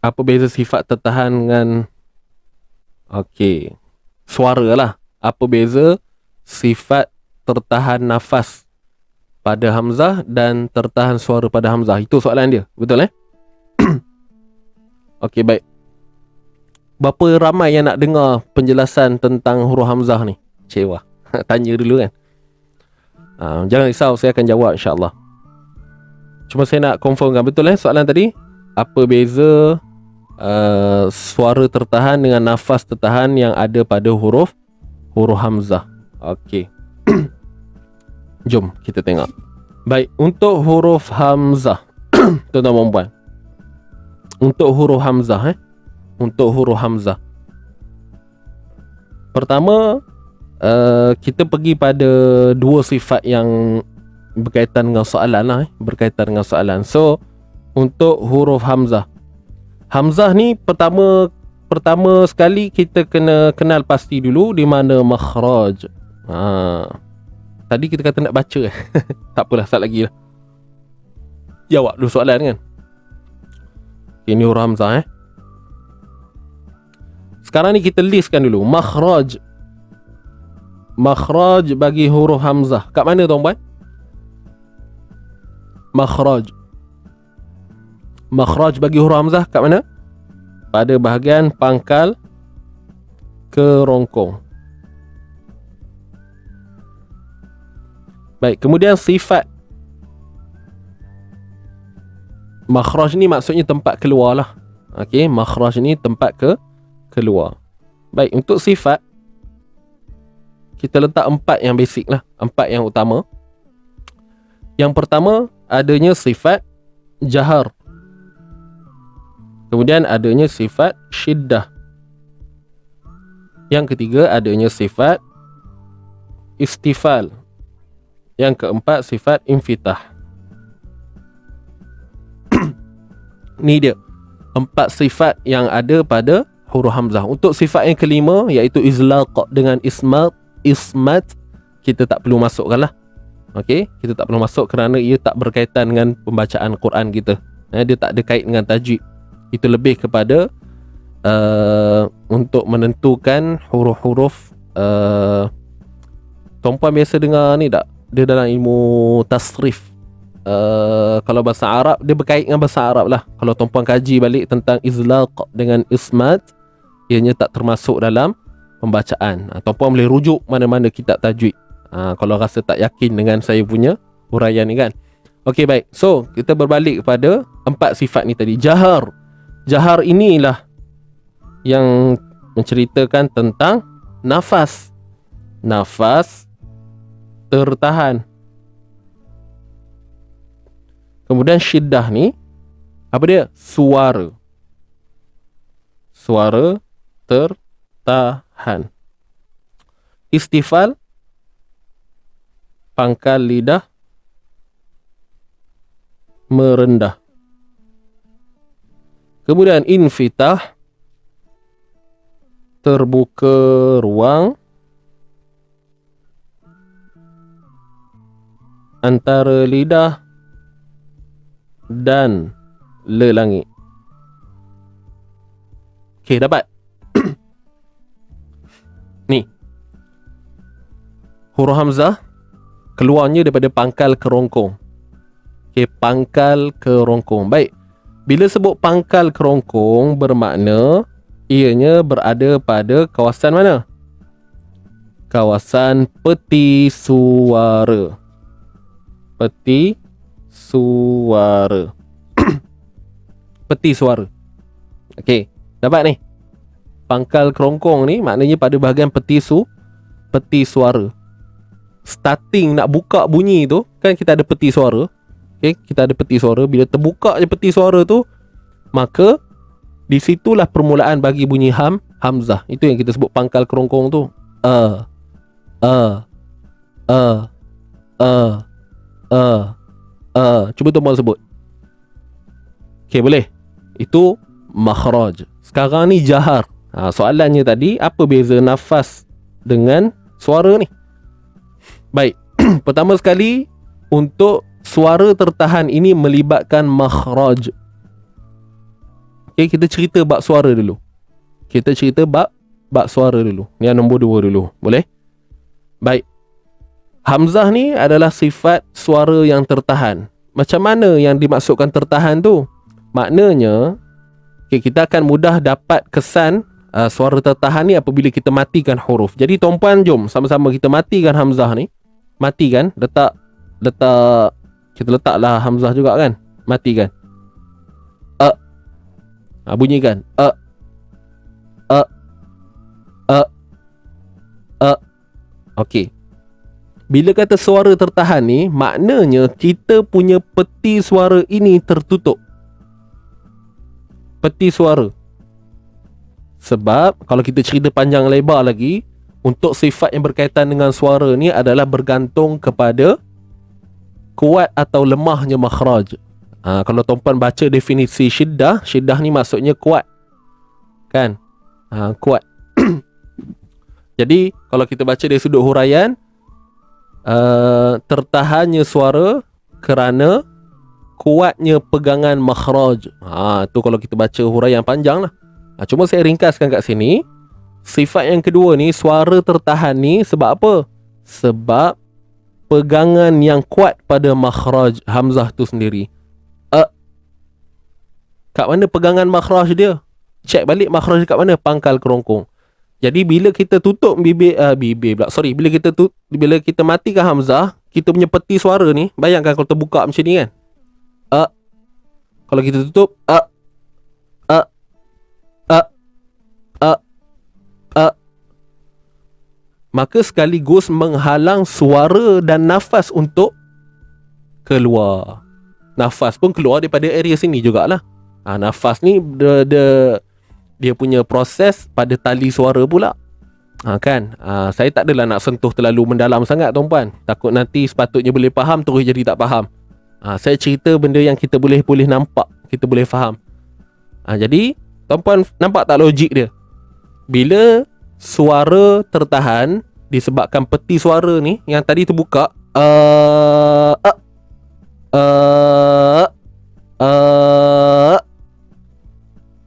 Apa beza sifat tertahan dengan suara lah. Apa beza sifat tertahan nafas pada hamzah dan tertahan suara pada hamzah? Itu soalan dia. Betul Okey, baik. Berapa ramai yang nak dengar penjelasan tentang huruf hamzah ni? Cewa. Tanya dulu kan. Jangan risau, saya akan jawab insya-Allah. Cuma saya nak confirmkan betul soalan tadi. Apa beza suara tertahan dengan nafas tertahan yang ada pada huruf hamzah? Okey. Jom kita tengok. Baik, untuk huruf hamzah tuan-tuan dan puan. Untuk huruf hamzah Untuk huruf hamzah, pertama kita pergi pada dua sifat yang berkaitan dengan soalan lah, berkaitan dengan soalan. So untuk huruf hamzah, hamzah ni pertama sekali kita kena kenal pasti dulu di mana makhraj. Tadi kita kata nak baca tak apalah, start lagi lah. Jawab dulu soalan kan. Ini huruf hamzah Sekarang ni kita listkan dulu makhraj. Makhraj bagi huruf hamzah kat mana tuan-puan? Makhraj bagi huruf hamzah kat mana? Pada bahagian pangkal kerongkong. Baik, kemudian sifat makhraj ni maksudnya tempat keluar lah. Okey, makhraj ni tempat keluar. Baik, untuk sifat kita letak 4 yang basic lah, 4 yang utama. Yang pertama adanya sifat jahar. Kemudian adanya sifat syiddah. Yang ketiga adanya sifat istifal. Yang keempat sifat infitah. Ni dia 4 sifat yang ada pada huruf hamzah. Untuk sifat yang kelima iaitu izlaq dengan ismat, kita tak perlu masukkan lah. Okey, kita tak perlu masuk kerana ia tak berkaitan dengan pembacaan Quran kita. Dia tak ada kait dengan tajwid. Itu lebih kepada untuk menentukan huruf-huruf. Tuan-puan biasa dengar ni tak? Dia dalam ilmu tasrif. Kalau bahasa Arab dia berkait dengan bahasa Arab lah. Kalau tuan-puan kaji balik tentang izlaq dengan ismat, ianya tak termasuk dalam pembacaan. Tuan-puan boleh rujuk mana-mana kitab tajwid kalau rasa tak yakin dengan saya punya huraian ni kan. Okey, baik. So kita berbalik kepada 4 sifat ni tadi. Jahar inilah yang menceritakan tentang nafas tertahan. Kemudian syiddah ni apa dia? Suara tertahan. Istifal, pangkal lidah merendah. Kemudian infitah, terbuka ruang antara lidah dan lelangit. Okey, dapat? Ni huruf hamzah keluarnya daripada pangkal kerongkong. Okey, pangkal kerongkong. Baik, bila sebut pangkal kerongkong bermakna ianya berada pada kawasan mana? Kawasan peti suara. Peti suara. Peti suara. Okey, dapat ni. Pangkal kerongkong ni maknanya pada bahagian peti suara. Starting nak buka bunyi tu kan kita ada peti suara. Okey, kita ada peti suara. Bila terbuka je peti suara tu, maka di situlah permulaan bagi bunyi hamzah. Itu yang kita sebut pangkal kerongkong tu. Cuba tuan-tuan sebut. Okey, boleh. Itu makhraj. Sekarang ni jahar. Soalannya tadi, apa beza nafas dengan suara ni? Baik. Pertama sekali, untuk suara tertahan ini melibatkan makhraj. Okay, kita cerita bab suara dulu. Kita cerita bab suara dulu. Ni yang nombor 2 dulu. Boleh? Baik. Hamzah ni adalah sifat suara yang tertahan. Macam mana yang dimaksudkan tertahan tu? Maknanya, okay, kita akan mudah dapat kesan suara tertahan ni apabila kita matikan huruf. Jadi tuan-puan, jom sama-sama kita matikan Hamzah ni. Matikan. Letak kita letaklah Hamzah juga kan. Matikan. Bunyikan. Okey. Bila kata suara tertahan ni, maknanya kita punya peti suara ini tertutup. Peti suara. Sebab kalau kita cerita panjang lebar lagi, untuk sifat yang berkaitan dengan suara ni adalah bergantung kepada kuat atau lemahnya makhraj. Kalau tuan-puan baca definisi syiddah ni maksudnya kuat. Kan? Kuat. Jadi kalau kita baca dari sudut huraian, tertahannya suara kerana kuatnya pegangan makhraj. Tu kalau kita baca huraian panjang lah. Cuma saya ringkaskan kat sini. Sifat yang kedua ni, suara tertahan ni sebab apa? Sebab pegangan yang kuat pada makhraj Hamzah tu sendiri. Kat mana pegangan makhraj dia? Cek balik makhraj kat mana? Pangkal kerongkong. Jadi bila kita tutup bila kita matikan Hamzah, kita punya peti suara ni, bayangkan kalau terbuka macam ni kan. Kalau kita tutup maka sekaligus menghalang suara dan nafas untuk keluar. Nafas pun keluar daripada area sini jugalah. Nafas ni dia punya proses pada tali suara pula. Kan? Saya tak adalah nak sentuh terlalu mendalam sangat tuan-puan. Takut nanti sepatutnya boleh faham terus jadi tak faham. Saya cerita benda yang kita boleh nampak, kita boleh faham. Jadi tuan-puan nampak tak logik dia? Bila suara tertahan disebabkan peti suara ni yang tadi terbuka,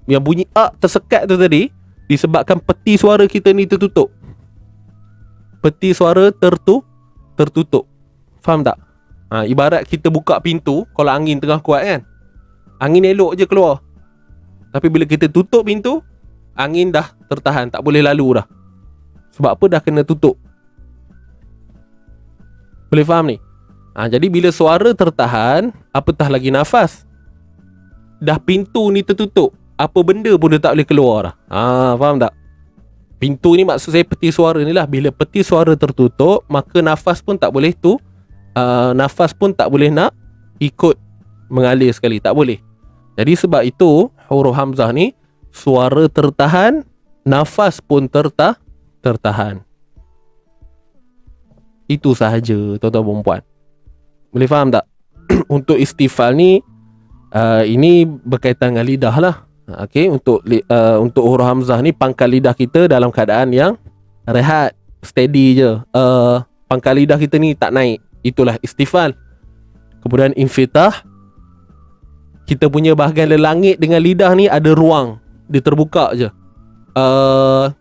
yang bunyi tersekat tu tadi disebabkan peti suara kita ni tertutup. Peti suara tertutup. Faham tak? Ibarat kita buka pintu, kalau angin tengah kuat kan, angin elok je keluar. Tapi bila kita tutup pintu, angin dah tertahan, tak boleh lalu dah. Sebab apa? Dah kena tutup. Boleh faham ni? Jadi bila suara tertahan, apatah lagi nafas, dah pintu ni tertutup, apa benda pun dia tak boleh keluar dah. Faham tak? Pintu ni maksud saya peti suara ni lah. Bila peti suara tertutup, maka nafas pun tak boleh nafas pun tak boleh nak ikut mengalir sekali. Tak boleh. Jadi sebab itu huruf Hamzah ni suara tertahan, nafas pun tertahan. Itu sahaja tuan-tuan dan puan. Boleh faham tak? Untuk istifal ni ini berkaitan dengan lidah lah. Okey, untuk huruf Hamzah ni pangkal lidah kita dalam keadaan yang rehat, steady je. Pangkal lidah kita ni tak naik. Itulah istifal. Kemudian infitah, kita punya bahagian lelangit dengan lidah ni ada ruang, dia terbuka je.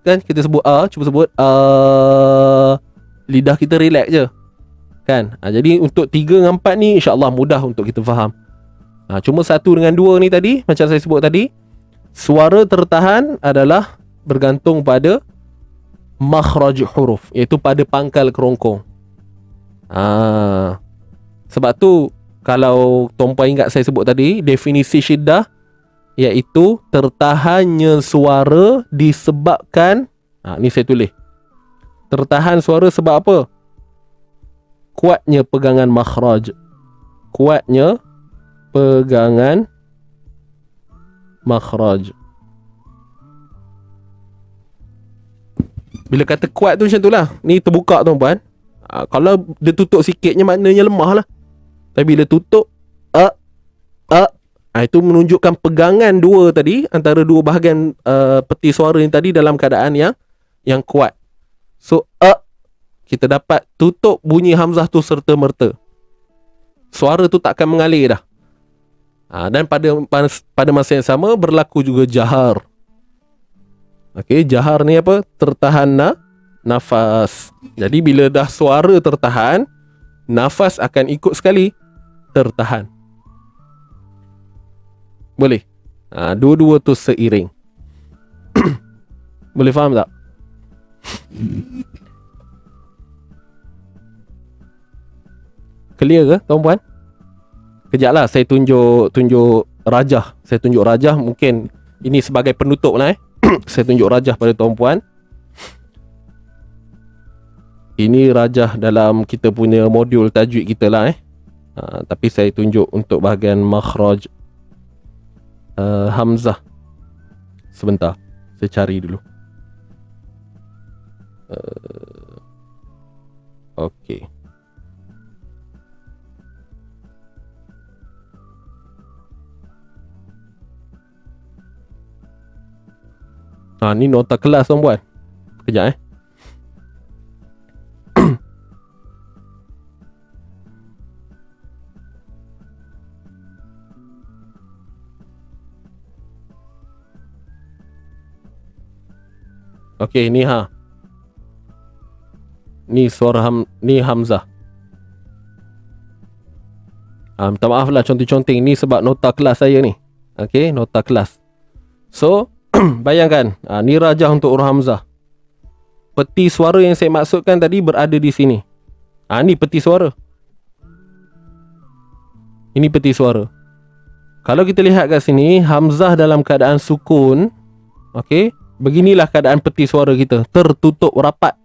Kan kita sebut cuba sebut lidah kita relax je. Kan? Jadi untuk 3 dengan 4 ni insya-Allah mudah untuk kita faham. Cuma 1 dengan 2 ni tadi, macam saya sebut tadi, suara tertahan adalah bergantung pada makhraj huruf, iaitu pada pangkal kerongkong. Sebab tu kalau tuan-puan ingat saya sebut tadi, definisi syiddah iaitu tertahannya suara disebabkan, ni saya tulis, tertahan suara sebab apa? Kuatnya pegangan makhraj. Kuatnya pegangan makhraj. Bila kata kuat tu macam tu lah. Ni terbuka tuan-puan. Kalau dia tutup sikitnya maknanya lemah lah. Tapi bila tutup itu menunjukkan pegangan dua tadi, antara dua bahagian peti suara ni tadi dalam keadaan yang kuat. So kita dapat tutup bunyi Hamzah tu serta merta. Suara tu tak akan mengalir dah. Dan pada masa yang sama berlaku juga jahar. Okey, jahar ni apa? Tertahan nafas. Jadi bila dah suara tertahan, nafas akan ikut sekali tertahan. Boleh? Dua-dua tu seiring. Boleh faham tak? Clear ke tuan-puan? Kejap lah saya tunjuk rajah. Saya tunjuk rajah, mungkin ini sebagai penutup lah Saya tunjuk rajah pada tuan-puan. Ini rajah dalam kita punya modul tajwid kita lah tapi saya tunjuk untuk bahagian makhraj hamzah. Sebentar, saya cari dulu. Okey. Ni nota kelas tuan-puan. Kejap Okey, ni ni suara ni hamzah. Minta maaf lah conting-conting, ni sebab nota kelas saya ni. Okey, nota kelas. So bayangkan, ni rajah untuk huruf hamzah. Peti suara yang saya maksudkan tadi berada di sini. Ni peti suara. Ini peti suara. Kalau kita lihat kat sini, hamzah dalam keadaan sukun. Okey, beginilah keadaan peti suara kita, tertutup rapat.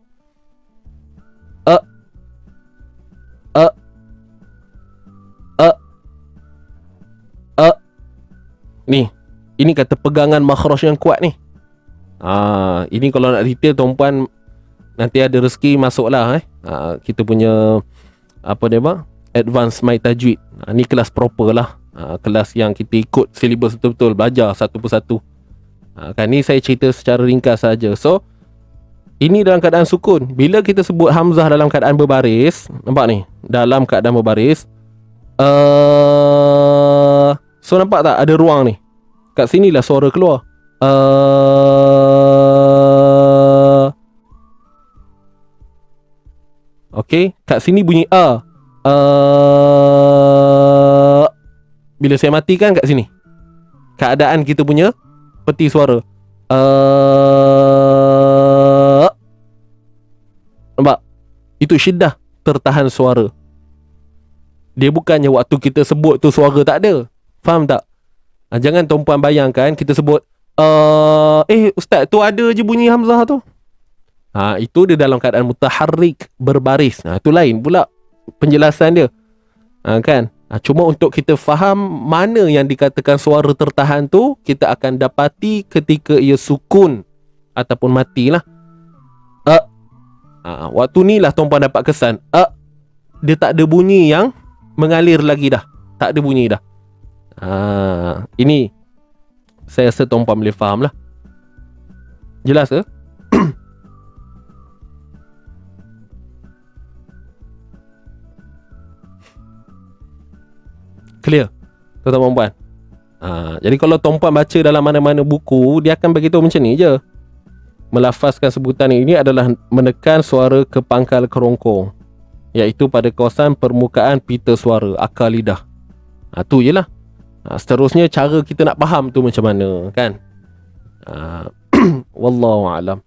Ni, ini kata pegangan makhraj yang kuat ni. Ini kalau nak detail tuan-puan, nanti ada rezeki masuklah kita punya apa dia bang? Advanced My Tajwid. Ni kelas proper lah. Kelas yang kita ikut silibus betul-betul, belajar satu persatu. Kan ni saya cerita secara ringkas saja. So ini dalam keadaan sukun. Bila kita sebut hamzah dalam keadaan berbaris, nampak ni, dalam keadaan berbaris, so nampak tak ada ruang ni? Kat sinilah suara keluar. Okey, kat sini bunyi bila saya matikan kat sini, keadaan kita punya peti suara. Nampak? Itu syiddah, tertahan suara. Dia bukannya waktu kita sebut tu suara tak ada. Faham tak? Jangan tuan-puan bayangkan kita sebut ustaz tu ada je bunyi hamzah tu. Itu dia dalam keadaan mutaharrik, berbaris. Itu lain pula penjelasan dia. Kan? Cuma untuk kita faham mana yang dikatakan suara tertahan tu, kita akan dapati ketika ia sukun ataupun matilah. Waktu ni lah tuan-puan dapat kesan dia tak ada bunyi yang mengalir lagi dah. Tak ada bunyi dah. Ini saya rasa tuan-puan boleh faham lah. Jelas ke? Clear tuan-tuan puan. Jadi kalau tuan-puan baca dalam mana-mana buku, dia akan beritahu macam ni je. Melafazkan sebutan ini adalah menekan suara ke pangkal kerongkong, iaitu pada kawasan permukaan pita suara, akar lidah. Tu je lah. Seterusnya cara kita nak faham tu macam mana, kan? Wallahu a'lam.